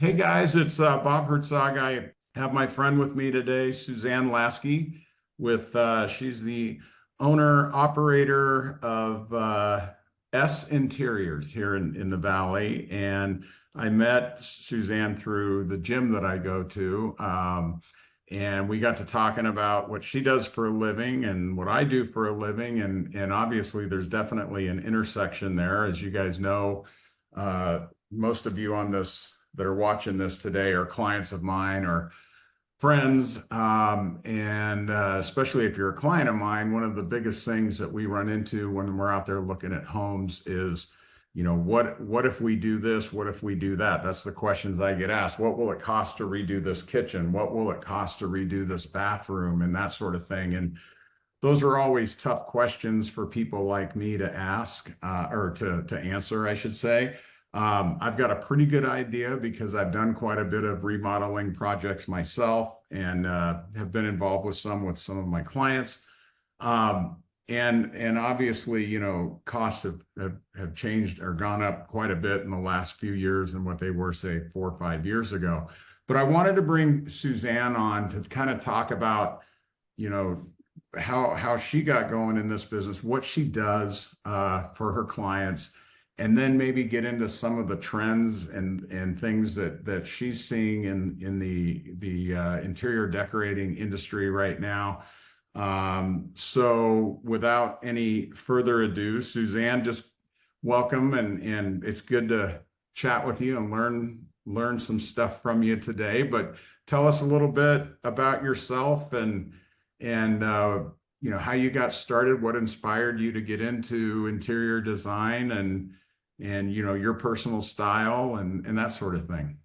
Hey guys, it's Bob Hertzog. I have my friend with me today, Suzanne Lasky, she's the owner operator of S Interiors here in the Valley. And I met Suzanne through the gym that I go to. And we got to talking about what she does for a living and what I do for a living. And obviously there's definitely an intersection there. As you guys know, most of you on this that are watching this today are clients of mine or friends. And especially if you're a client of mine, one of the biggest things that we run into when we're out there looking at homes is, what if we do this? What if we do that? That's the questions I get asked. What will it cost to redo this kitchen? What will it cost to redo this bathroom? And that sort of thing. And those are always tough questions for people like me to ask or to answer, I should say. I've got a pretty good idea because I've done quite a bit of remodeling projects myself and have been involved with some of my clients. And obviously, costs have changed or gone up quite a bit in the last few years than what they were, say, 4 or 5 years ago. But I wanted to bring Suzanne on to kind of talk about, you know, how she got going in this business, what she does for her clients, and then maybe get into some of the trends and things that she's seeing in the interior decorating industry right now. So without any further ado, Suzanne, just welcome, and it's good to chat with you and learn some stuff from you today. But tell us a little bit about yourself and how you got started, what inspired you to get into interior design and your personal style and that sort of thing.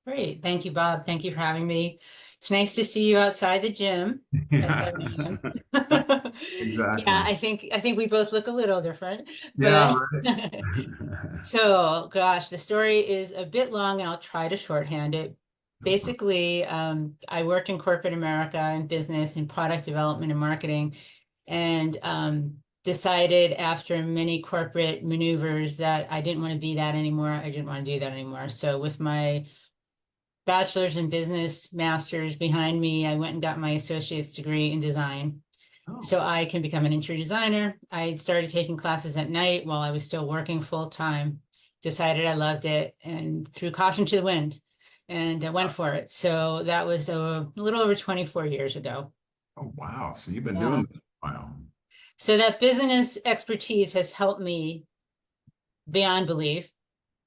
Great. Thank you, Bob. Thank you for having me. It's nice to see you outside the gym at Yeah, 7 a.m. Yeah, exactly. I think we both look a little different, Yeah, but right. so gosh, the story is a bit long and I'll try to shorthand it. No problem. Basically, I worked in corporate America in business and product development and marketing, and decided after many corporate maneuvers that I didn't want to be that anymore. I didn't want to do that anymore. So with my bachelor's in business, master's behind me, I went and got my associate's degree in design Oh, so I can become an interior designer. I started taking classes at night while I was still working full time, decided I loved it, and threw caution to the wind and I went for it. So that was a little over 24 years ago. oh, wow. So you've been Yeah. doing this a while. So that business expertise has helped me beyond belief.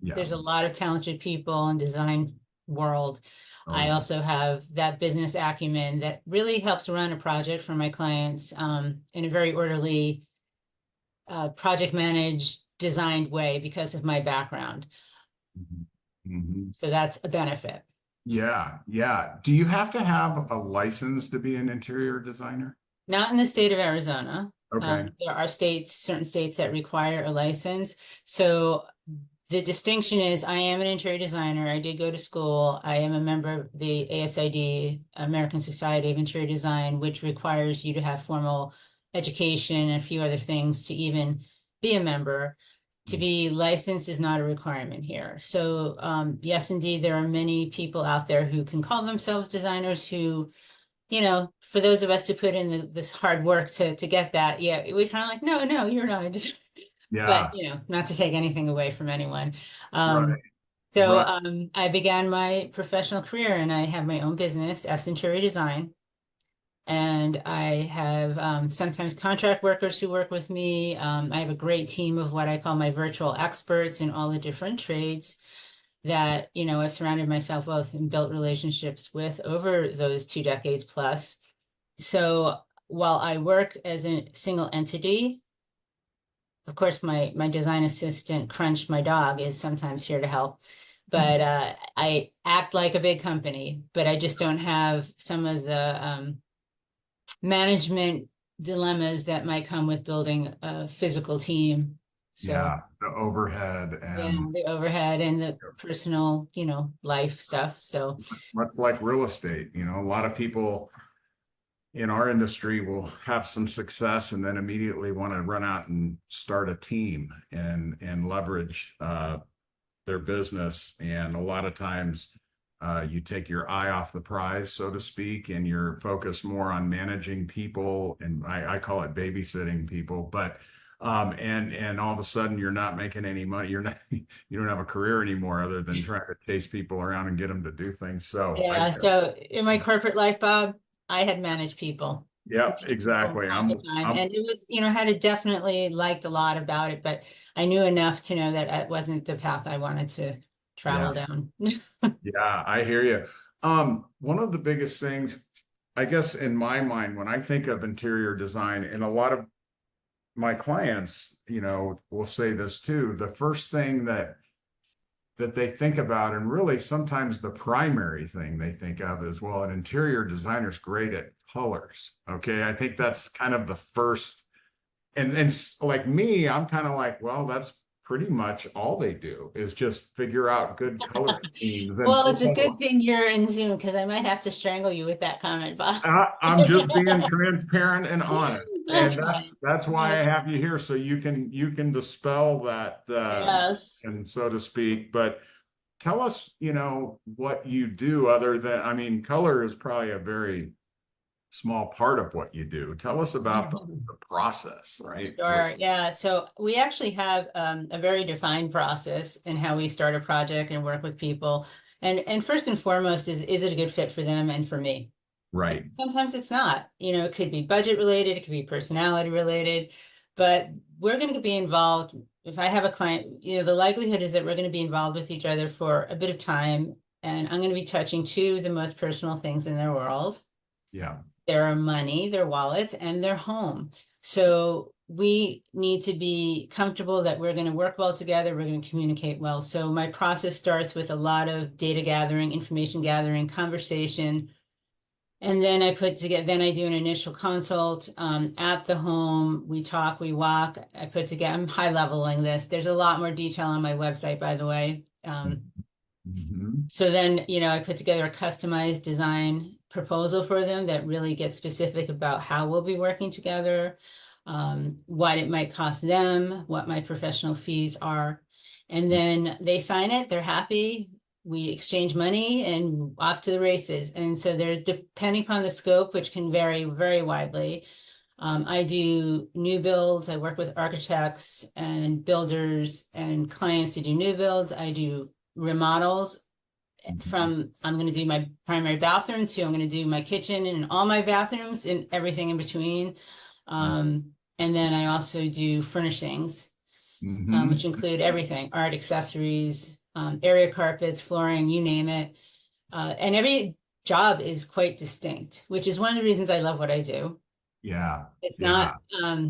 Yeah. There's a lot of talented people in design world. I Oh, also have that business acumen that really helps run a project for my clients in a very orderly, project managed, designed way because of my background. mhm. Mhm. So that's a benefit. Yeah, yeah. Do you have to have a license to be an interior designer? Not in the state of Arizona. Okay. There are certain states that require a license. So the distinction is I am an interior designer. I did go to school. I am a member of the ASID, American Society of Interior Design, which requires you to have formal education and a few other things to even be a member. To be licensed is not a requirement here. So yes, indeed, there are many people out there who can call themselves designers who, for those of us who put in this hard work to get that, yeah, we kind of like, no, no, you're not a designer. But Yeah, not to take anything away from anyone. right, Um, so right. um, I began my professional career and I have my own business, S Interior Design. And I have sometimes contract workers who work with me. I have a great team of what I call my virtual experts in all the different trades that, I've surrounded myself with and built relationships with over those 2 decades plus. So while I work as a single entity, of course, my design assistant, Crunch, my dog, is sometimes here to help. But I act like a big company, but I just don't have some of the management dilemmas that might come with building a physical team. So Yeah, the overhead yeah, and the overhead and the personal, life stuff. So much like real estate, a lot of people in our industry will have some success and then immediately want to run out and start a team and leverage their business. And a lot of times you take your eye off the prize, so to speak, and you're focused more on managing people, and I call it babysitting people, but and all of a sudden you're not making any money. You're not you don't have a career anymore other than trying to chase people around and get them to do things. So I Yeah. So in my corporate life, Bob, I had managed people. yeah, Managed people from exactly. time to time. And it was, I had definitely liked a lot about it, but I knew enough to know that it wasn't the path I wanted to Yeah, travel down. yeah, I hear you. One of the biggest things, I guess, in my mind, when I think of interior design, and a lot of my clients, will say this too, the first thing that they think about, and really sometimes the primary thing they think of is, well, an interior designer's great at colors. Okay. I think that's kind of the first, and like me, I'm kind of like, well, that's pretty much all they do is just figure out good color schemes. And Well, it's a good thing you're in Zoom because I might have to strangle you with that comment, Bob. I'm just being transparent and honest, That's and fine. that's why I have you here, so you can dispel that, Yes. and so to speak. But tell us, what you do other than, I mean, color is probably a very small part of what you do. Tell us about the process, right? Sure. Yeah. So we actually have a very defined process in how we start a project and work with people. And first and foremost is it a good fit for them and for me? And Right. sometimes it's not. It could be budget related, it could be personality related, but we're going to be involved. If I have a client, the likelihood is that we're going to be involved with each other for a bit of time, and I'm going to be touching two of the most personal things in their world, Yeah. their money, their wallets, and their home. So we need to be comfortable that we're going to work well together, we're going to communicate well. So my process starts with a lot of data gathering, information gathering, conversation. And then then I do an initial consult at the home. We talk, we walk. I'm high leveling this. There's a lot more detail on my website, by the way. Mhm. So then, I put together a customized design proposal for them that really gets specific about how we'll be working together, what it might cost them, what my professional fees are. And then they sign it, they're happy. We exchange money and off to the races. And so depending upon the scope, which can vary very widely, I do new builds. I work with architects and builders and clients to do new builds. I do remodels Mhm. from I'm going to do my primary bathroom to I'm going to do my kitchen and all my bathrooms and everything in between. And then I also do furnishings, which Mhm. include everything, art, accessories, area carpets, flooring, you name it. And every job is quite distinct, which is one of the reasons I love what I do. Yeah. It's not, Yeah.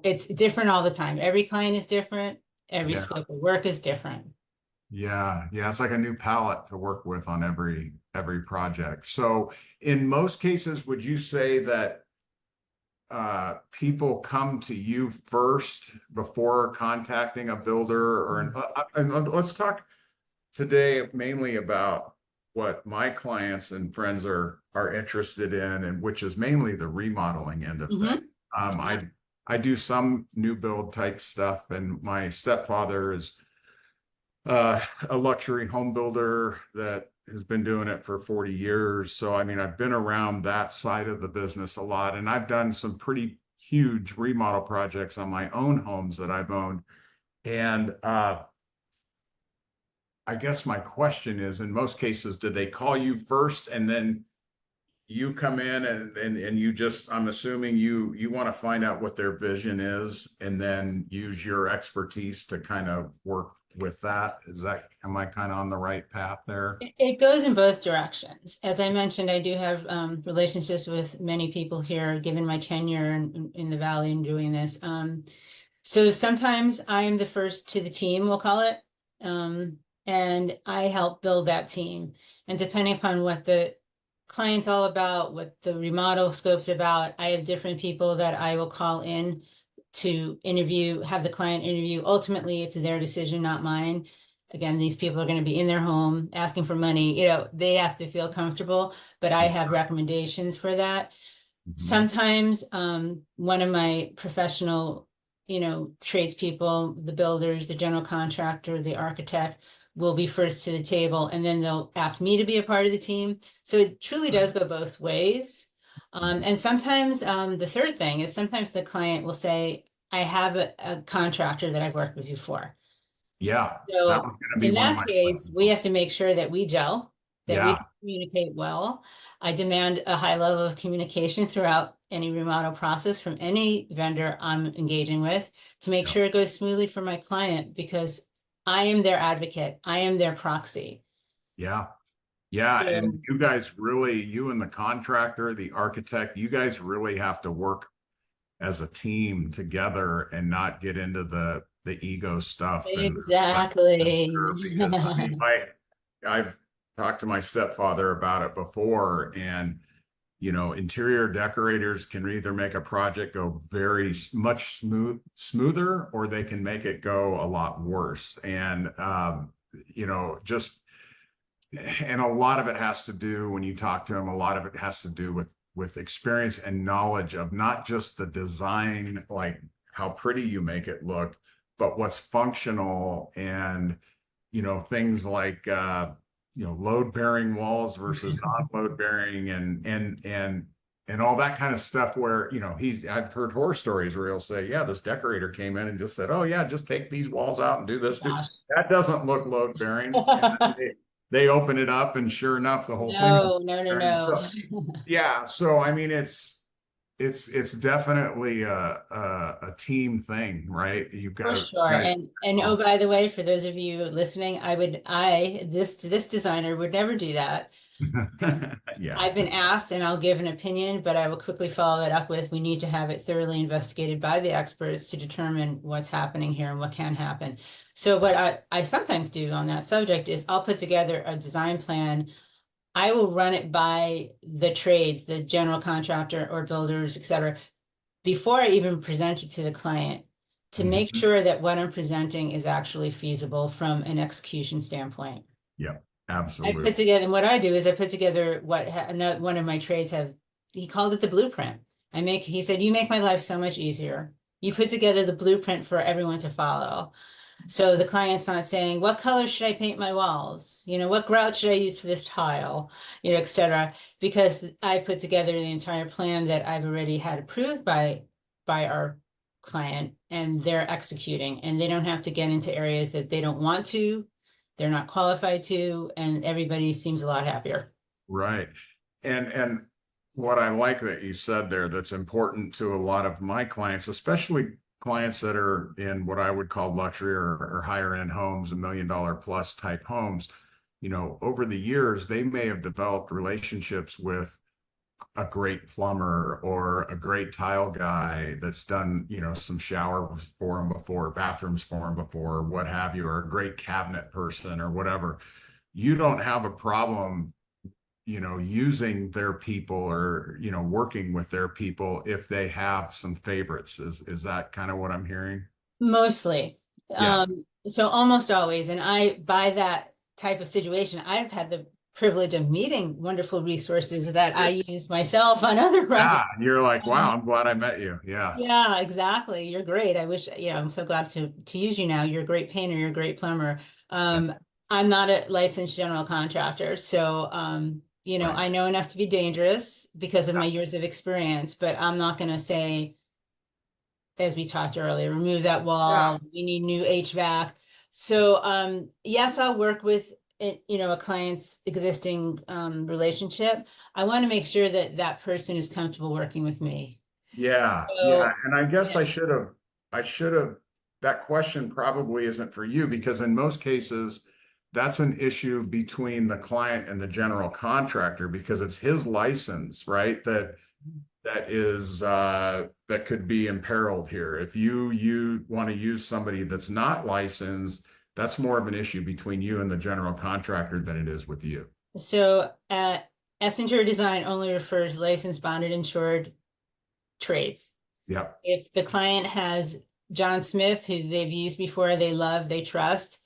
it's different all the time. Every client is different. Every Yeah. scope of work is different. Yeah, yeah, it's like a new palette to work with on every project. So in most cases, would you say that people come to you first before contacting a builder and let's talk today mainly about what my clients and friends are interested in, and which is mainly the remodeling end of things. Mm-hmm. Um, Yeah. I I do some new build type stuff, and my stepfather is a luxury home builder that has been doing it for 40 years. So, I mean, I've been around that side of the business a lot, and I've done some pretty huge remodel projects on my own homes that I've owned. And I guess my question is, in most cases, do they call you first and then you come in and you just, I'm assuming you want to find out what their vision is and then use your expertise to kind of work with that? Am I kind of on the right path there? It goes in both directions. As I mentioned, I do have relationships with many people here, given my tenure in the Valley and doing this. So sometimes I am the first to the team, we'll call it, and I help build that team. And depending upon what the client's all about, what the remodel scope's about, I have different people that I will call in to interview, have the client interview. Ultimately, it's their decision, not mine. Again, these people are going to be in their home asking for money. They have to feel comfortable, but I have recommendations for that. Mhm. Sometimes one of my professional, tradespeople, the builders, the general contractor, the architect, will be first to the table, and then they'll ask me to be a part of the team. So it truly does go both ways. And sometimes the third thing is sometimes the client will say, I have a contractor that I've worked with before. Yeah, that So was going to be in one of that my case, questions. we have to make sure that we gel, that we Yeah, communicate well. I demand a high level of communication throughout any remodel process from any vendor I'm engaging with to make yeah, sure it goes smoothly for my client, because I am their advocate. I am their proxy. yeah. Yeah, So and you guys really, you and the contractor, the architect, you guys really have to work as a team together and not get into the ego stuff and exactly. because I mean, I've talked to my stepfather about it before, and interior decorators can either make a project go very much smoother, or they can make it go a lot worse. And just and a lot of it has to do, when you talk to them, a lot of it has to do with experience and knowledge of not just the design, like how pretty you make it look, but what's functional, and things like load bearing walls versus non-load bearing, and all that kind of stuff, where I've heard horror stories where he'll say, yeah, this decorator came in and just said, oh yeah, just take these walls out and do this, Gosh. that doesn't look load bearing. And then they open it up, and sure enough, the whole thing is No, no, no, bearing. no. So yeah, so I mean, it's definitely a team thing, right? You've For got sure. guys. And oh, by the way, for those of you listening, this designer would never do that. Yeah, I've been asked and I'll give an opinion, but I will quickly follow it up with, we need to have it thoroughly investigated by the experts to determine what's happening here and what can happen. So what I sometimes do on that subject is I'll put together a design plan. I will run it by the trades, the general contractor or builders, et cetera, before I even present it to the client, to make Mhm. sure that what I'm presenting is actually feasible from an execution standpoint. Yeah, I absolutely. put together, and what I do is I put together one of my trades have, he called it the blueprint. He said, you make my life so much easier. You put together the blueprint for everyone to follow. So the client's not saying, what color should I paint my walls? What grout should I use for this tile? Et cetera. Because I put together the entire plan that I've already had approved by our client, and they're executing, and they don't have to get into areas that they don't want to, they're not qualified to, and everybody seems a lot happier. Right. And what I like that you said there, that's important to a lot of my clients, especially clients that are in what I would call luxury or higher end homes, $1 million plus type homes. Over the years, they may have developed relationships with a great plumber or a great tile guy that's done, some showers for them before, bathrooms for them before, what have you, or a great cabinet person or whatever. You don't have a problem, using their people, or, working with their people if they have some favorites. Is that kind of what I'm hearing? Mostly. Yeah. So almost always. And by that type of situation, I've had the privilege of meeting wonderful resources that I use myself on other Yeah. projects. And you're like, wow, Um, I'm glad I met you. Yeah. yeah, exactly. You're great. I wish, I'm so glad to use you now. You're a great painter, you're a great plumber. Yeah. I'm not a licensed general contractor, so Right. I know enough to be dangerous because of Yeah. my years of experience, but I'm not going to say, as we talked earlier, remove that Yeah. wall. We need new HVAC. So yes, I'll work with it, a client's existing relationship. I want to make sure that that person is comfortable working with me. Yeah. Yeah. So And I guess yeah, I should have, that question probably isn't for you, because in most cases, that's an issue between the client and the general contractor, because it's his license, right? That could be imperiled here. If you want to use somebody that's not licensed, that's more of an issue between you and the general contractor than it is with you. so S interior design only refers licensed, bonded, insured trades. Yep. If the client has John Smith, who they've used before, they love, they trust,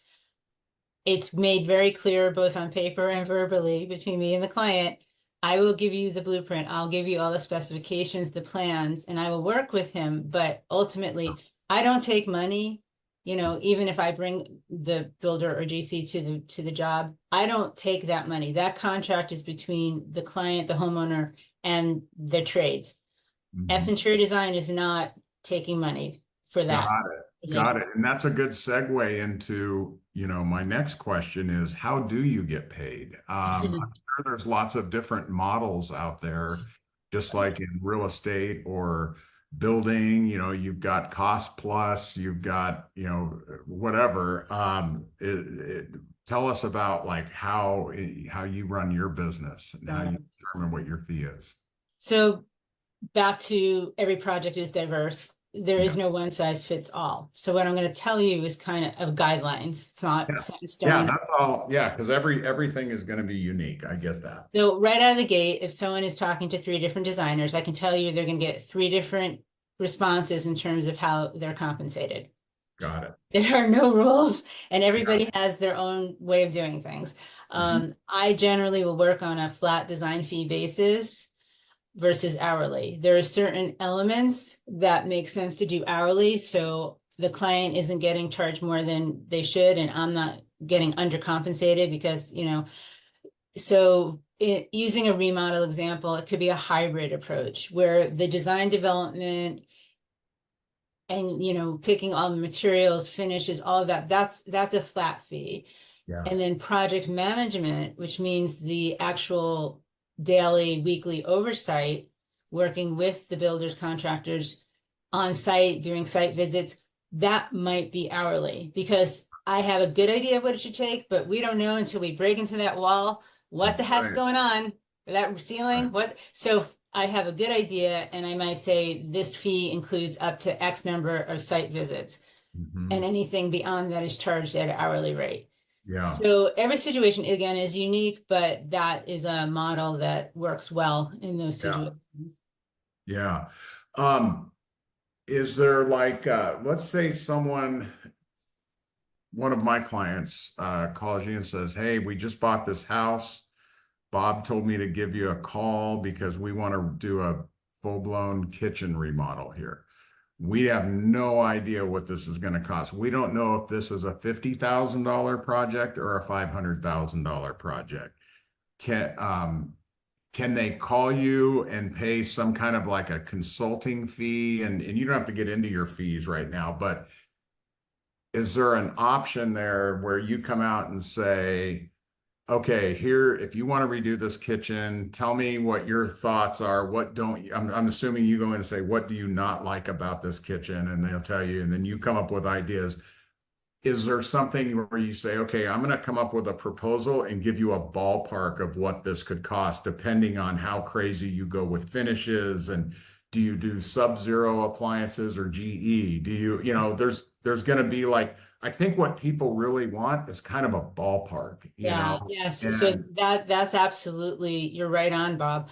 it's made very clear both on paper and verbally between me and the client. I will give you the blueprint. I'll give you all the specifications, the plans, and I will work with him. But ultimately, I don't take money you know, even if I bring the builder or GC to the job, I don't take that money. That contract is between the client, the homeowner, and the trades. S Mhm. Interior Design is not taking money for Got that. it. Got it. And that's a good segue into, my next question is, how do you get paid? I'm sure there's lots of different models out there, just like in real estate or building, you've got cost plus, you've got, whatever. Tell us about like how you run your business and how you determine what your fee is. So back to every project is diverse. There is Yeah. no one size fits all. So what I'm going to tell you is kind of guidelines. It's not Yeah. set in Yeah, stone. that's all. Yeah, because everything is going to be unique. I get that. So right out of the gate, if someone is talking to three different designers, I can tell you they're going to get three different responses in terms of how they're compensated. Got it. There are no rules, and Yeah. everybody has their own way of doing things. Mhm. I generally will work on a flat design fee basis versus hourly. There are certain elements that make sense to do hourly, so the client isn't getting charged more than they should, and I'm not getting undercompensated because, so using a remodel example, it could be a hybrid approach where the design development and, picking all the materials, finishes, all of that, that's a flat fee. Yeah. And then project management, which means the actual daily, weekly oversight, working with the builders, contractors on site, doing site visits, that might be hourly because I have a good idea of what it should take, but we don't know until we break into that wall, what the That's heck's right. going on, that Right. ceiling, what, so I have a good idea and I might say this fee includes up to X number of site visits and Mhm. anything beyond that is charged at an hourly rate. Yeah. So every situation again is unique, but that is a model that works well in those Yeah. situations. Yeah. Um, is there like let's say one of my clients calls you and says, "Hey, we just bought this house. Bob told me to give you a call because we want to do a full-blown kitchen remodel here. We have no idea what this is going to cost. We don't know if this is a $50,000 project or a $500,000 project. Can can they call you and pay some kind of like a consulting fee? And you don't have to get into your fees right now, but is there an option there where you come out and say, okay, here, if you want to redo this kitchen, tell me what your thoughts are. What don't you, I'm assuming you go in and say, what do you not like about this kitchen? And they'll tell you, and then you come up with ideas. Is there something where you say, okay, I'm going to come up with a proposal and give you a ballpark of what this could cost, depending on how crazy you go with finishes? And do you do Sub-Zero appliances or GE? Do there's going to be like, I think what people really want is kind of a ballpark, Yeah, yes. So and that's absolutely, you're right on, Bob.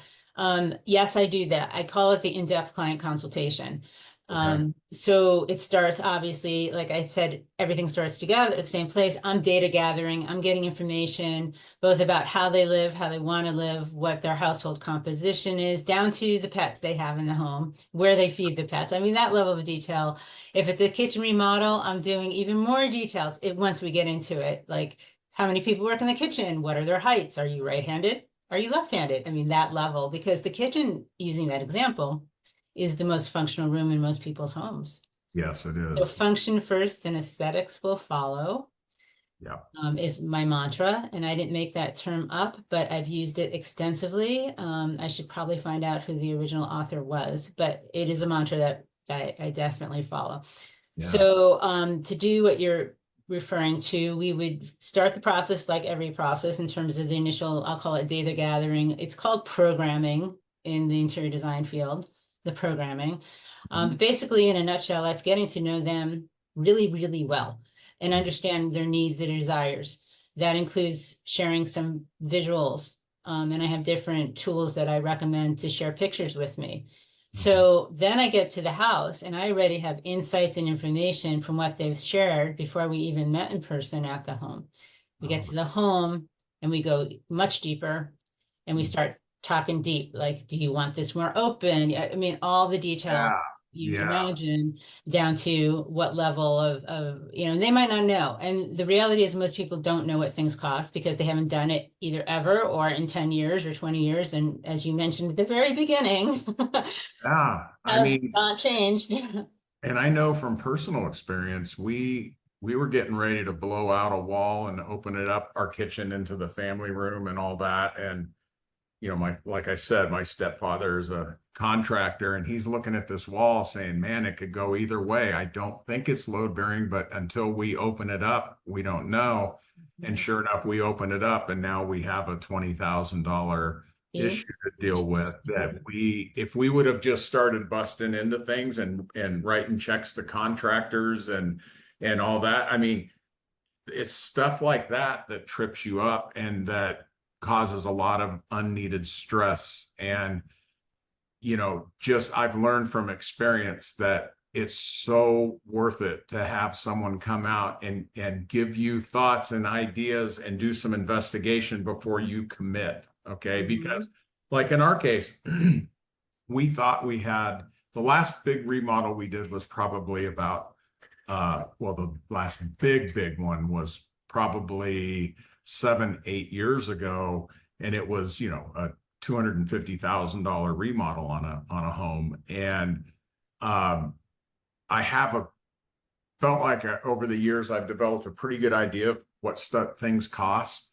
Yes, I do that. I call it the in-depth client consultation. okay. So it starts obviously, like I said, everything starts together at the same place. I'm data gathering, I'm getting information both about how they live, how they want to live, what their household composition is, down to the pets they have in the home, where they feed the pets. I mean, that level of detail. If it's a kitchen remodel, I'm doing even more details once we get into it, like how many people work in the kitchen? What are their heights? Are you right-handed? Are you left-handed? I mean, that level, because the kitchen, using that example, is the most functional room in most people's homes. Yes, it So is. function first and aesthetics will follow, Yeah. is my mantra. And I didn't make that term up, but I've used it extensively. I should probably find out who the original author was, but it is a mantra that I definitely follow. Yeah. So to do what you're referring to, we would start the process like every process in terms of the initial, I'll call it data gathering. It's called programming in the interior design field, the programming. But basically, in a nutshell, that's getting to know them really, really well and understand their needs, their desires. That includes sharing some visuals. And I have different tools that I recommend to share pictures with me. Mhm. So then I get to the house and I already have insights and information from what they've shared before we even met in person at the home. We get Oh, to the home and we go much deeper and we start talking deep, like, do you want this more open? I mean, all the detail. yeah. you would Yeah. imagine, down to what level of, and they might not know. And the reality is most people don't know what things cost because they haven't done it either ever or in 10 years or 20 years. And as you mentioned at the very beginning, Yeah. I have mean, not changed. and I know from personal experience, we were getting ready to blow out a wall and open it up, our kitchen into the family room and all that. And my like I said, my stepfather is a contractor and he's looking at this wall saying, man, it could go either way. I don't think it's load bearing, but until we open it up, we don't know. And sure enough, we opened it up and now we have a $20,000 See? issue to deal with that if we would have just started busting into things and writing checks to contractors and all that. I mean, it's stuff like that that trips you up and that causes a lot of unneeded stress. And, just I've learned from experience that it's so worth it to have someone come out and give you thoughts and ideas and do some investigation before you commit. Okay. Mhm. Because, like in our case, we thought we had the last big remodel we did was probably about well, the last big one was probably 7, 8 years ago, and it was, a $250,000 remodel on a home. And um, I have felt like over the years I've developed a pretty good idea of what things cost.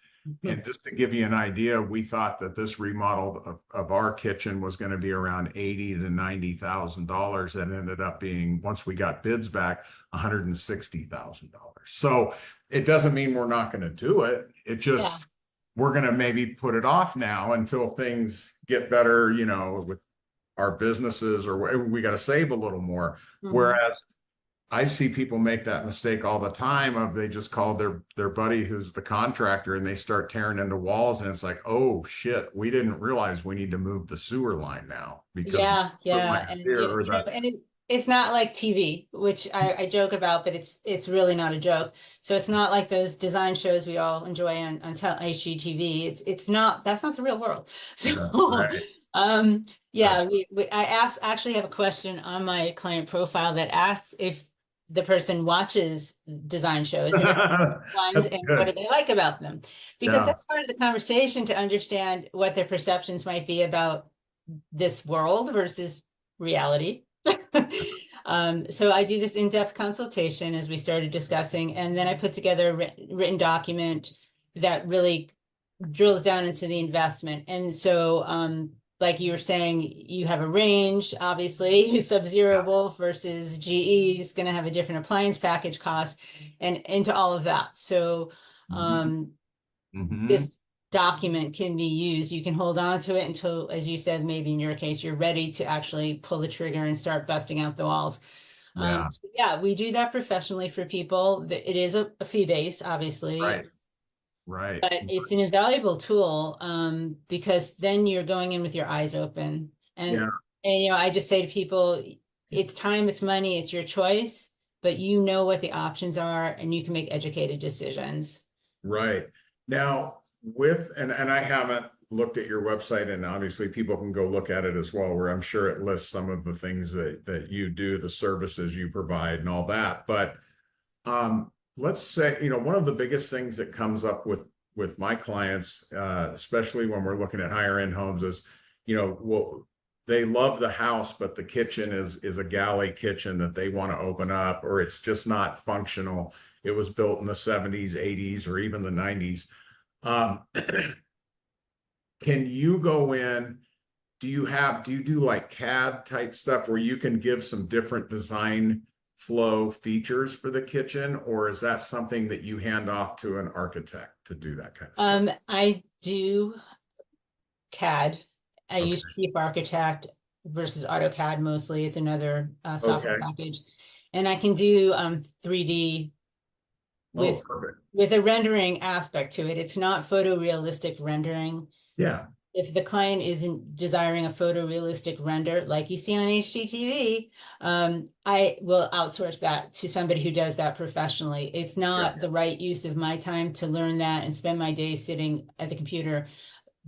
And just to give you an idea, we thought that this remodel of our kitchen was going to be around $80,000 to $90,000. That ended up being, once we got bids back, $160,000. So it doesn't mean we're not going to do it. It Yeah. just, we're going to maybe put it off now until things get better, with our businesses, or we got to save a little more. Mhm. Whereas I see people make that mistake all the time of they just call their buddy who's the contractor and they start tearing into walls and it's like, oh shit, we didn't realize we need to move the sewer line now because the Yeah, sewer yeah, line is and here or that. it's not like TV, which I joke about, but it's really not a joke. So it's not like those design shows we all enjoy on HGTV. It's not, that's not the real world. That's So right. yeah, That's we I actually have a question on my client profile that asks if the person watches design shows and if ones that's and what do good. they like about them, because Yeah. that's part of the conversation to understand what their perceptions might be about this world versus reality. So I do this in-depth consultation as we started discussing, and then I put together a written document that really drills down into the investment. And so, like you were saying, you have a range, obviously, Sub-Zero Wolf versus GE is going to have a different appliance package cost and into all of that. So, Mm-hmm. um, Mm-hmm. this document can be used. You can hold on to it until, as you said, maybe in your case, you're ready to actually pull the trigger and start busting out the walls. Yeah. So yeah, we do that professionally for people. It is a fee base, obviously, Right. Right. but it's an invaluable tool because then you're going in with your eyes open. Yeah. And I just say to people, it's time, it's money, it's your choice, but you know what the options are and you can make educated decisions. Right. Now, and I haven't looked at your website, and obviously people can go look at it as well, where I'm sure it lists some of the things that you do, the services you provide and all that. But let's say, one of the biggest things that comes up with my clients, especially when we're looking at higher end homes, is, well, they love the house, but the kitchen is a galley kitchen that they want to open up, or it's just not functional. It was built in the 70s, 80s, or even the 90s. Um, can you go in? Do you do like CAD type stuff where you can give some different design flow features for the kitchen, or is that something that you hand off to an architect to do that kind of stuff? I do CAD. I use Okay. Chief Architect versus AutoCAD mostly. It's another software Okay. package. And I can do 3D Oh, with perfect. a rendering aspect to it. It's not photorealistic rendering. Yeah. If the client isn't desiring a photorealistic render like you see on HGTV, I will outsource that to somebody who does that professionally. It's Yeah. not the right use of my time to learn that and spend my days sitting at the computer,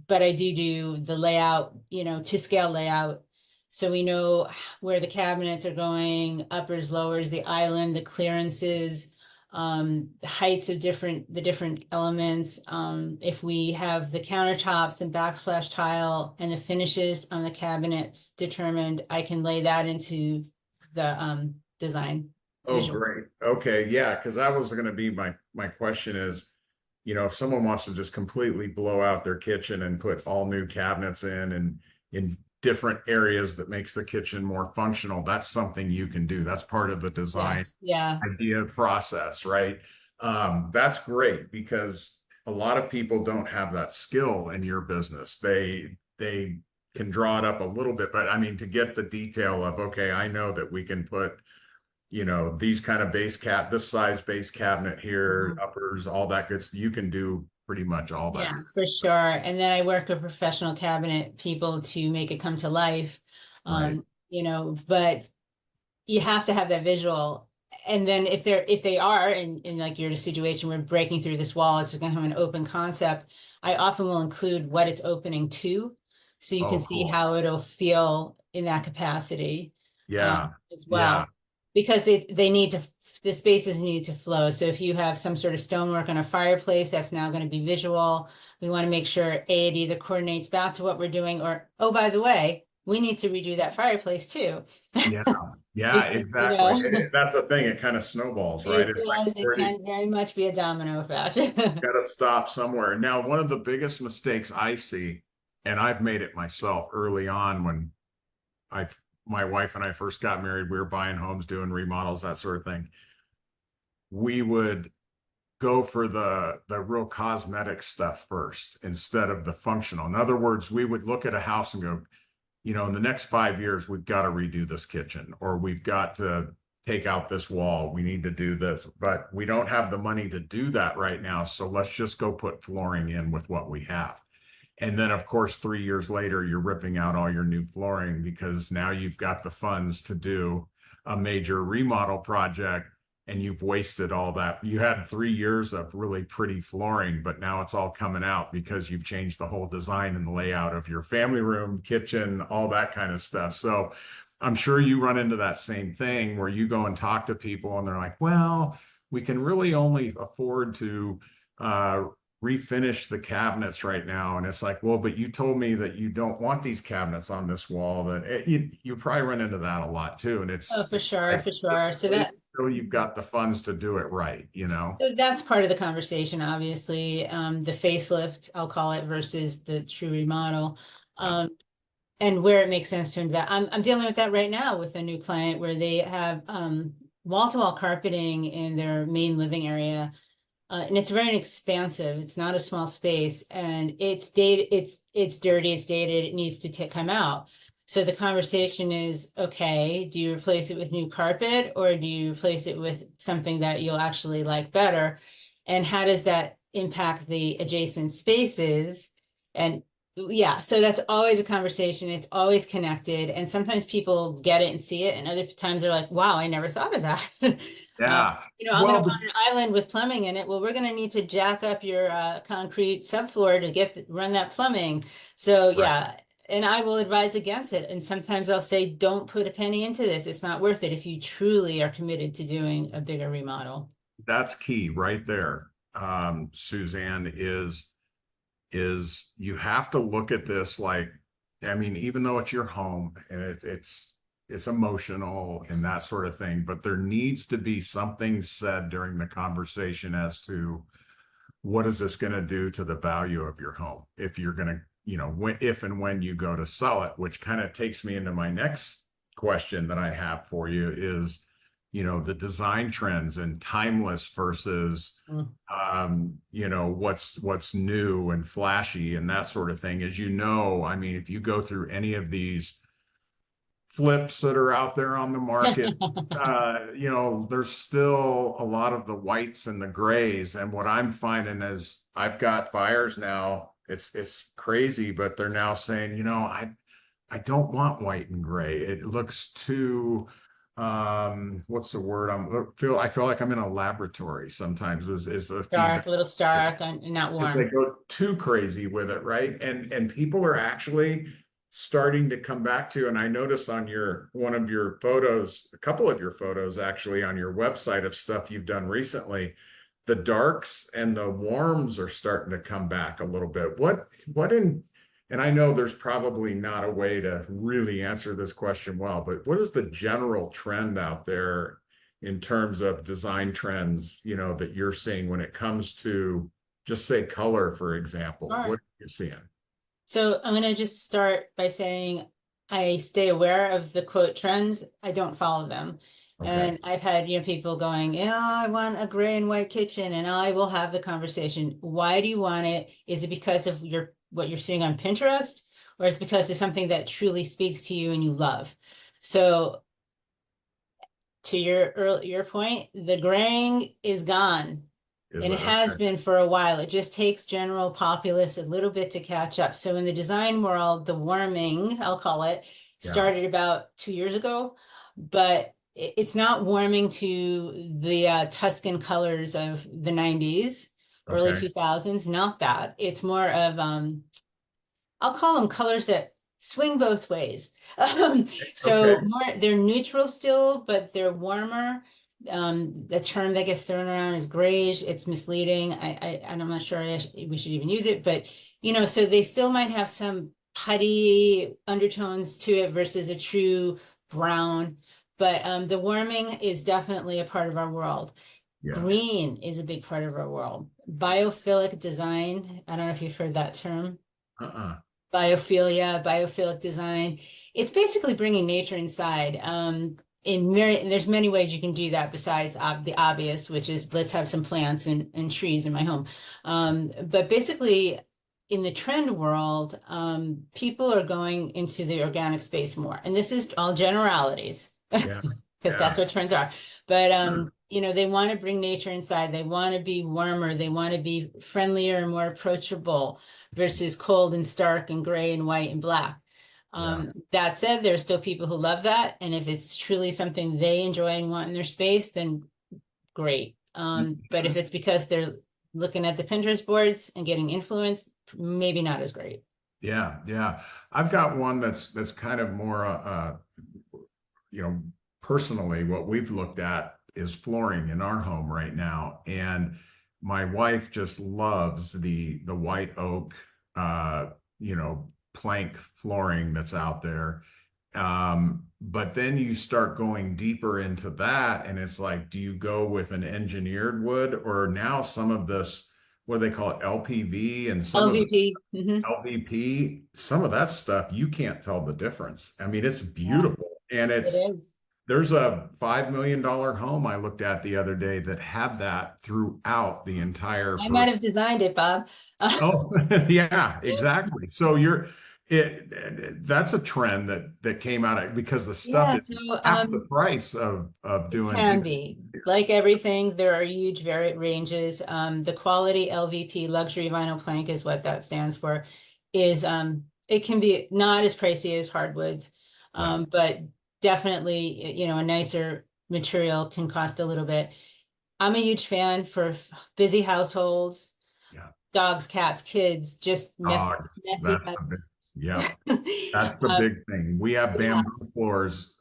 but I do the layout, to scale layout, So we know where the cabinets are going, uppers, lowers, the island, the clearances, the heights of the different elements. If we have the countertops and backsplash tile and the finishes on the cabinets determined, I can lay that into the design Oh, visual. great. Okay, yeah, because that was going to be my question is, if someone wants to just completely blow out their kitchen and put all new cabinets in in different areas that makes the kitchen more functional, that's something you can do. That's part of the design Yes, yeah. idea process, right? That's great because a lot of people don't have that skill in your business. They can draw it up a little bit, but I mean to get the detail of, okay, I know that we can put these kind of this size base cabinet here, Mhm. uppers, all that good stuff. You can do pretty much all that. Yeah, for sure. And then I work with professional cabinet people to make it come to life. Right. But you have to have that visual. And then if they are in like your situation where breaking through this wall, it's going to have an open concept. I often will include what it's opening to, so you can Oh, see cool. how it'll feel in that capacity Yeah. as Yeah. well. Because the spaces need to flow. So if you have some sort of stonework on a fireplace, that's now going to be visual. We want to make sure it either coordinates back to what we're doing, or, oh, by the way, we need to redo that fireplace too. Yeah. Yeah, Because, exactly. That's the thing. It kind of snowballs, right? it It's like does, it where do you can very much be a domino effect. got to stop somewhere. Now, one of the biggest mistakes I see, and I've made it myself early on when I my wife and I first got married, we were buying homes, doing remodels, that sort of thing. We would go for the real cosmetic stuff first instead of the functional. In other words, we would look at a house and go, in the next 5 years, we've got to redo this kitchen, or we've got to take out this wall. We need to do this, but we don't have the money to do that right now. So let's just go put flooring in with what we have. And then, of course, 3 years later, you're ripping out all your new flooring because now you've got the funds to do a major remodel project and you've wasted all that. You had 3 years of really pretty flooring, but now it's all coming out because you've changed the whole design and the layout of your family room, kitchen, all that kind of stuff. So I'm sure you run into that same thing where you go and talk to people and they're like, well, we can really only afford to uh, refinish the cabinets right now. And it's like, well, but you told me that you don't want these cabinets on this wall. You probably run into that a lot too. And Oh, for it's sure, like, for sure. wait until you've got the funds to do it right, So that's part of the conversation, obviously. The facelift, I'll call it, versus the true remodel. Yeah. And where it makes sense to invest. I'm dealing with that right now with a new client where they have wall-to-wall carpeting in their main living area. And it's very expansive. It's not a small space, and it's dated. It's dirty. It's dated. It needs to come out. So the conversation is, okay, do you replace it with new carpet, or do you replace it with something that you'll actually like better? And how does that impact the adjacent spaces? And yeah, so that's always a conversation. It's always connected. And sometimes people get it and see it, and other times they're like, wow, I never thought of that. Yeah. I'm going Well, to want an island with plumbing in it. Well, we're going to need to jack up your concrete subfloor to run that plumbing. So right. yeah, and I will advise against it. And sometimes I'll say, don't put a penny into this. It's not worth it if you truly are committed to doing a bigger remodel. That's key right there. Suzanne, is you have to look at this like, I mean, even though it's your home and it's emotional and that sort of thing, but there needs to be something said during the conversation as to what is this going to do to the value of your home if you're going to, if and when you go to sell it, which kind of takes me into my next question that I have for you is, the design trends and timeless versus Mm. what's new and flashy and that sort of thing. As I mean, if you go through any of these flips that are out there on the market, there's still a lot of the whites and the grays. And what I'm finding is I've got buyers now, it's crazy, but they're now saying, I don't want white and gray. It looks too what's the word? I feel like I'm in a laboratory sometimes is the feedback. Dark, a little stark, and not If they warm. go too crazy with it, right? And people are actually starting to come back to, and I noticed on one of your photos, a couple of your photos actually on your website of stuff you've done recently, the darks and the warms are starting to come back a little bit. And I know there's probably not a way to really answer this question well, but what is the general trend out there in terms of design trends, that you're seeing when it comes to, just say, color, for example? Sure. What are you seeing? So I'm going to just start by saying I stay aware of the quote trends. I don't follow them. Okay. And I've had, people going, I want a gray and white kitchen, and I will have the conversation. Why do you want it? Is it because of what you're seeing on Pinterest, or it's because it's something that truly speaks to you and you love? So to your point, the graying is gone. Is And it it has okay? been for a while. It just takes general populace a little bit to catch up. So in the design world, the warming, I'll call it, Yeah. started about 2 years ago, but it's not warming to the Tuscan colors of the 90s, early Okay. 2000s, not that. It's more of I'll call them colors that swing both ways. Okay. So more, they're neutral still, but they're warmer. The term that gets thrown around is grayish. It's misleading. And I'm not sure we should even use it, but so they still might have some putty undertones to it versus a true brown. But the warming is definitely a part of our world. Yeah. Green is a big part of our world. Biophilic design. I don't know if you've heard that term. Uh-uh. Biophilic design. It's basically bringing nature inside. There's many ways you can do that besides the obvious, which is let's have some plants and trees in my home. But basically, in the trend world, people are going into the organic space more. And this is all generalities Yeah. because Yeah. that's what trends are. But Sure. they want to bring nature inside. They want to be warmer. They want to be friendlier and more approachable versus cold and stark and gray and white and black. Yeah. That said, there's still people who love that. And if it's truly something they enjoy and want in their space, then great. But if it's because they're looking at the Pinterest boards and getting influenced, maybe not as great. Yeah. Yeah. I've got one that's kind of more you know, personally, what we've looked at is flooring in our home right now. And my wife just loves the white oak you know, plank flooring that's out there. But then you start going deeper into that, and it's like, do you go with an engineered wood, or now some of this, what do they call it, LPV, and some of the LVP. LVP, some of that stuff, you can't tell the difference. I mean, it's Yeah, beautiful. And it is. there's a $5 million home I looked at the other day that had that throughout the entire I might first. have designed it, Bob. Oh, yeah, exactly. So that's a trend that came out of, because the stuff Yeah, is so half the price of it doing can even. be. Like everything, there are huge ranges. The quality LVP, luxury vinyl plank is what that stands for, is it can be not as pricey as hardwoods, Yeah, but definitely, a nicer material can cost a little bit. I'm a huge fan for busy households, yeah. dogs, cats, kids, just Dog. messy That's the big, yeah. That's the Um, big thing. We have bamboo yes. floors.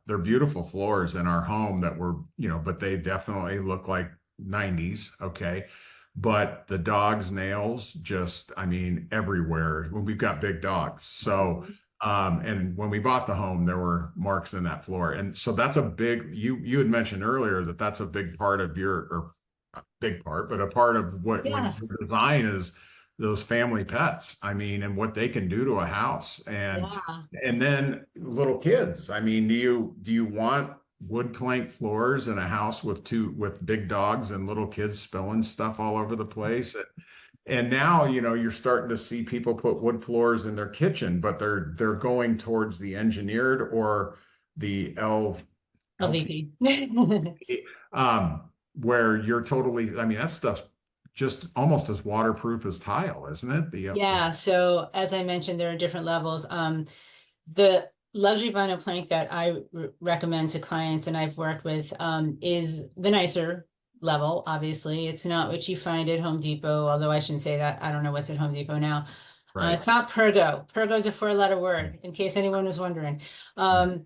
They're beautiful floors in our home that were, but they definitely look like 90s. Okay. But the dog's nails just, I mean, everywhere when we've got big dogs. So, Mhm. and when we bought the home, there were marks in that floor. And so that's a big, you had mentioned earlier that that's a big part of or a big part, but a part of what when Yes. your design is those family pets. I mean, and what they can do to a house, Yeah. and then little kids. I mean, do you want wood plank floors in a house with big dogs and little kids spilling stuff all over the place? And now, you're starting to see people put wood floors in their kitchen, but they're going towards the engineered or the LP, LVP. um, where you're totally, I mean, that stuff's just almost as waterproof as tile, isn't it? Yeah, so as I mentioned, there are different levels. The luxury vinyl plank that I recommend to clients and I've worked with is the nicer level. Obviously, it's not what you find at Home Depot, although I shouldn't say that. I don't know what's at Home Depot now. Right. It's not Pergo. Pergo is a four-letter word, in case anyone was wondering. Right.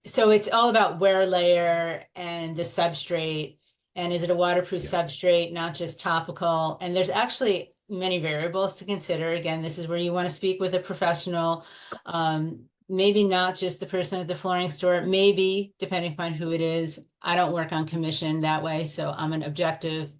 So it's all about wear layer and the substrate. And is it a waterproof Yeah. substrate, not just topical? And there's actually many variables to consider. Again, this is where you want to speak with a professional. Maybe not just the person at the flooring store, maybe depending upon who it is. I don't work on commission that way, so I'm an objective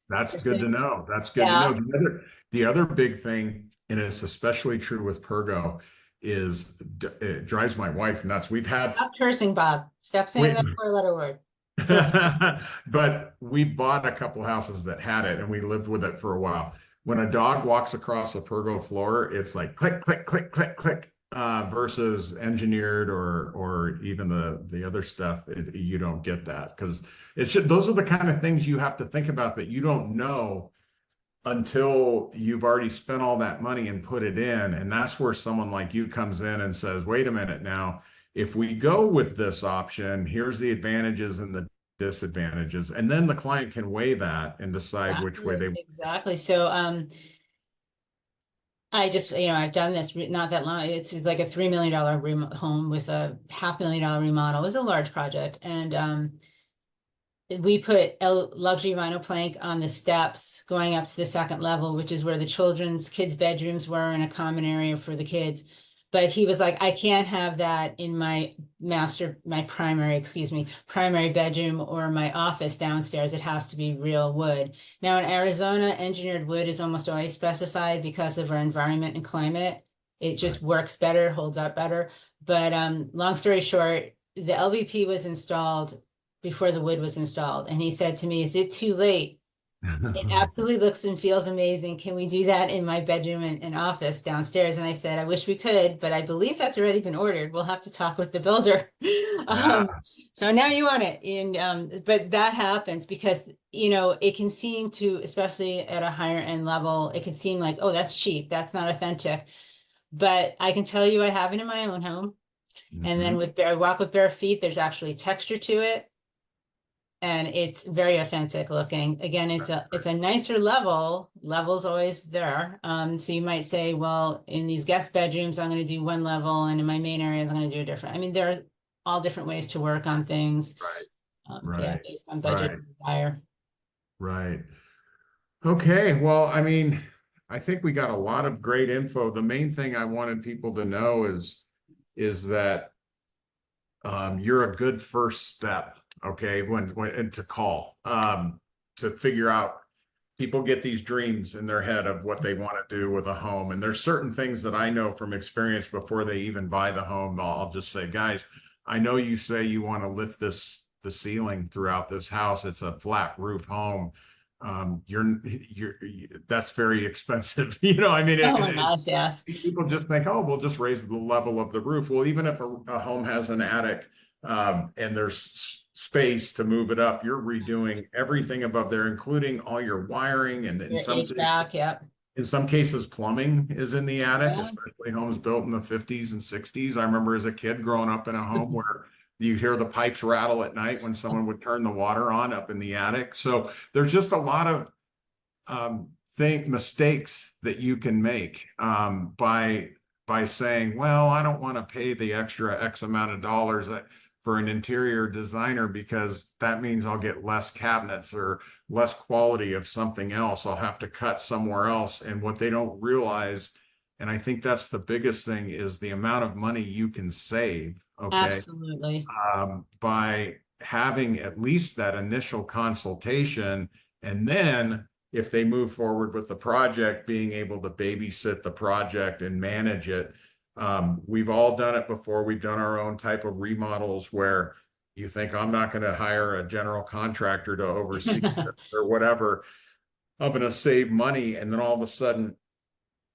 That's good to person. know. That's good to know. Yeah. The other big thing, and it's especially true with Pergo, is it drives my wife nuts. Stop cursing, Bob. Stop saying We, that four-letter word. It's okay. but we've bought a couple houses that had it, and we lived with it for a while. When a dog walks across a Pergo floor, it's like click, click, click, click, click, versus engineered or even the other stuff. You don't get that because those are the kind of things you have to think about that you don't know until you've already spent all that money and put it in. And that's where someone like you comes in and says, wait a minute now, if we go with this option, here's the advantages and the disadvantages. And then the client can weigh that and decide which way Exactly. they. Exactly. So, I just, I've done this not that long. It's like a $3 million home with a $500,000 remodel. It was a large project. And we put a luxury vinyl plank on the steps going up to the second level, which is where the kids' bedrooms were in a common area for the kids. But he was like, I can't have that in my primary bedroom or my office downstairs. It has to be real wood. Now in Arizona, engineered wood is almost always specified because of our environment and climate. It Right. just works better, holds up better. But long story short, the LVP was installed before the wood was installed. And he said to me, is it too late? It absolutely looks and feels amazing. Can we do that in my bedroom and office downstairs? And I said, I wish we could, but I believe that's already been ordered. We'll have to talk with the builder. Yeah. So now you want it. And but that happens because it can seem to, especially at a higher end level, it can seem like, oh, that's cheap. That's not authentic. But I can tell you I have it in my own home. And then Mhm. I walk with bare feet, there's actually texture to it and it's very authentic looking. Again, it's a nicer level's always there. So you might say, well, in these guest bedrooms I'm going to do one level and in my main area I'm going to do a different. I mean, there are all different ways to work on things. Right. Yeah, Right. based on budget Right. and desire. Right. Okay. Well, I mean, I think we got a lot of great info. The main thing I wanted people to know is that you're a good first step, okay, when and to call to figure out. People get these dreams in their head of what they want to do with a home, and there's certain things that I know from experience before they even buy the home. I'll just say, guys, I know you say you want to lift the ceiling throughout this house. It's a flat roof home. You're that's very expensive. I mean, Oh my gosh, yes. people just think, oh, we'll just raise the level of the roof. Well, even if a home has an attic, and there's space to move it up, you're redoing everything above there, including all your wiring, and Your HVAC, yep. in some cases, plumbing is in the attic, Yeah. especially homes built in the 50s and 60s. I remember as a kid growing up in a home where you'd hear the pipes rattle at night when someone would turn the water on up in the attic. So there's just a lot of mistakes that you can make by saying, well, I don't want to pay the extra X amount of dollars for an interior designer because that means I'll get less cabinets or less quality of something else. I'll have to cut somewhere else. And what they don't realize, and I think that's the biggest thing, is the amount of money you can save, okay, Absolutely. by having at least that initial consultation. And then if they move forward with the project, being able to babysit the project and manage it. We've all done it before. We've done our own type of remodels where you think, I'm not going to hire a general contractor to oversee it or whatever. I'm going to save money. And then all of a sudden,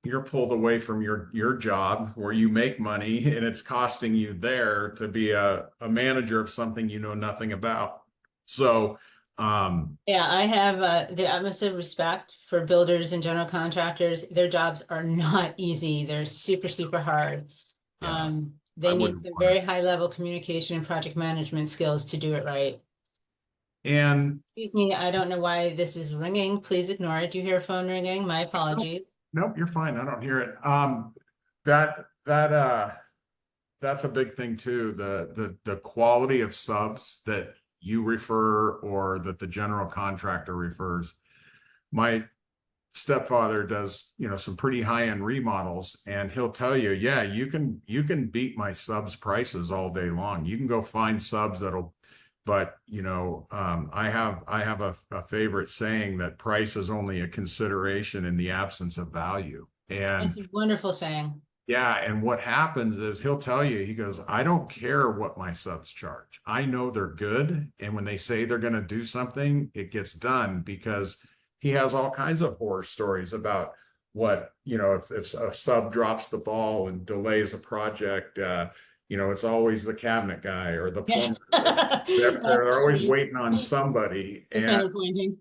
you're pulled away from your job where you make money, and it's costing you there to be a manager of something you know nothing about. So Yeah, I have the utmost of respect for builders and general contractors. Their jobs are not easy. They're super, super hard. yeah, I They need wouldn't some want very high level communication and project management skills to do it right. to. And Excuse me, I don't know why this is ringing. Please ignore it. Do you hear a phone ringing? My apologies. Nope, you're fine. I don't hear it. That that's a big thing too. The quality of subs that you refer or that the general contractor refers. My stepfather does, some pretty high-end remodels, and he'll tell you, yeah, you can beat my subs prices all day long. You can go find subs that'll, but I have a favorite saying that price is only a consideration in the absence of value. And It's a wonderful saying. yeah, and what happens is he'll tell you, he goes, I don't care what my subs charge. I know they're good. And when they say they're going to do something, it gets done, because he has all kinds of horror stories about what, if a sub drops the ball and delays a project, it's always the cabinet guy or the plumber. That's They're always funny. waiting on somebody. The finger pointing.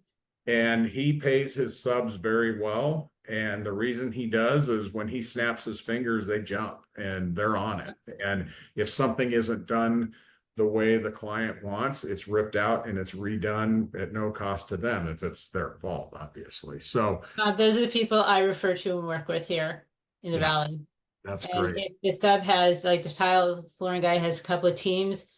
And he pays his subs very well. And the reason he does is when he snaps his fingers, they jump and they're on it. And if something isn't done the way the client wants, it's ripped out and it's redone at no cost to them if it's their fault, obviously. So, Those are the people I refer to and work with here in the yeah, Valley. that's And great. if the sub has, like the tile flooring guy has a couple of teams,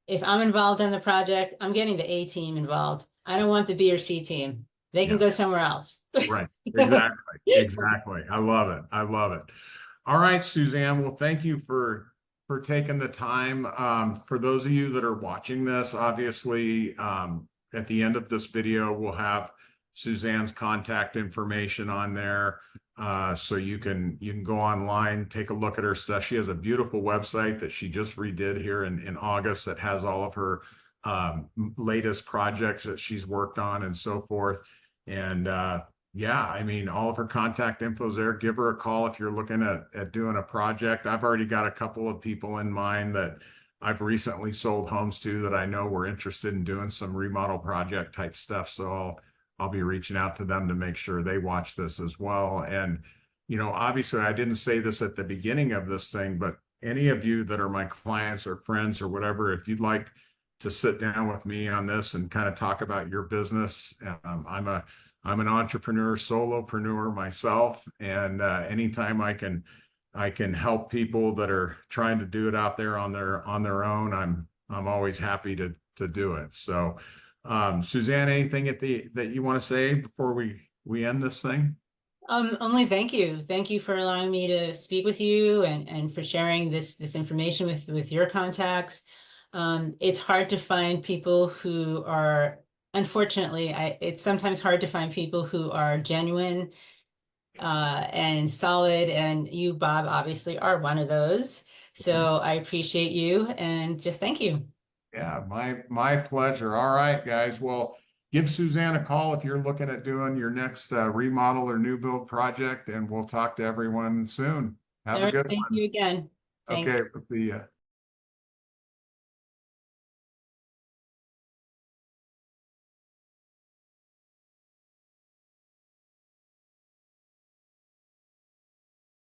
if I'm involved in the project, I'm getting the A team involved. I don't want the B or C team. They can Yeah, go somewhere else. right. Exactly. Exactly. I love it. I love it. All right, Suzanne. Well, thank you for taking the time. For those of you that are watching this, obviously, at the end of this video, we'll have Suzanne's contact information on there, so you can go online, take a look at her stuff. She has a beautiful website that she just redid here in August that has all of her latest projects that she's worked on and so forth. And yeah, I mean, all of her contact info's there. Give her a call if you're looking at doing a project. I've already got a couple of people in mind that I've recently sold homes to that I know were interested in doing some remodel project type stuff. So I'll be reaching out to them to make sure they watch this as well. And, obviously I didn't say this at the beginning of this thing, but any of you that are my clients or friends or whatever, if you'd like to sit down with me on this and kind of talk about your business, I'm an entrepreneur, solopreneur myself, and anytime I can help people that are trying to do it out there on their own, I'm always happy to do it. So, Suzanne, anything that you want to say before we end this thing? Only thank you. Thank you for allowing me to speak with you and for sharing this information with your contacts. It's hard to find people who are, unfortunately, it's sometimes hard to find people who are genuine and solid. And you, Bob, obviously are one of those. So I appreciate you and just thank you. Yeah, my pleasure. All right, guys. Well, give Suzanne a call if you're looking at doing your next remodel or new build project, and we'll talk to everyone soon. Have All a right, good thank one. you again. Okay, Thanks. we'll see you.